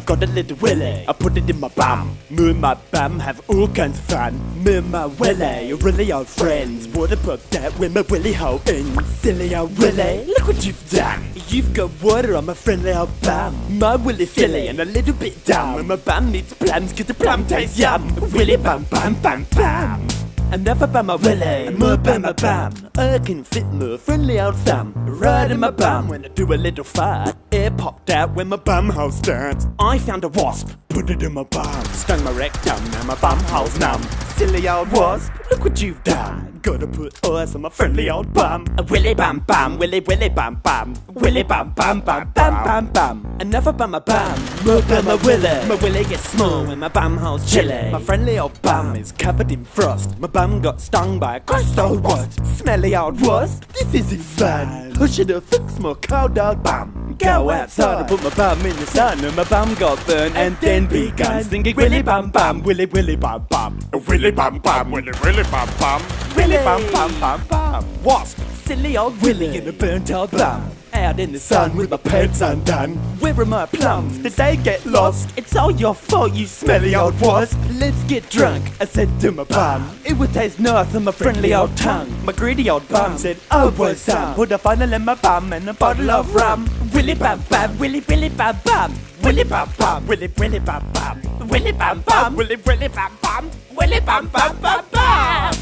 got a little willy, I put it in my bum. Me and my bum have all kinds of fun. Me and my willy are really old friends. Water put that with my willy hole in. Silly old willy, look what you've done. You've got water on my friendly old bum. My willy's silly and a little bit dumb, and my bum needs plums cause the plum tastes yum. Willy bum bum bum bum. Enough about my willy, more about my bum. I can fit my friendly old thumb right in my bum when I do a little fart. It popped out when my bum hole starts. I found a wasp, put it in my bum. Stung my rectum, now my bum hole's numb. Silly old wasp, look what you've done. Gotta put ice on my friendly old bum. A willy bum bum, willy willy bum bum. Willy bum bum bum bum bum bum. Enough about my bum, more about my willy. My willy gets small when my bum hole's chilly. My friendly old bum is covered in frost. My bum got stung by a gross old wasp. Smelly old wasp, this isn't fun. I should have fixed my cold old bum. Go outside and put my bum in the sun, and my bum got burned and then begun singing willy bum bum, willy willy bum bum. Willy bum bum, willy willy bum bum. Willy bum bum bum bum. Wasp, silly old willy in a burnt old bum. Out in the sun with my pants undone. Where are my plums? Did they get lost? It's all your fault, you smelly old wasp. Let's get drunk, I said to my bum. It would taste nice on my friendly old tongue. My greedy old bum said, oh boy son, put a funnel in my bum and a bottle of rum. Willy bum bum, willy willy bum bum. Willy bum bum, willy willy bum bum. Willy bum bum, willy willy bum bum. Willy bum bum bum bum.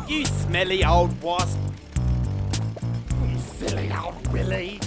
You smelly old wasp. You silly old willy.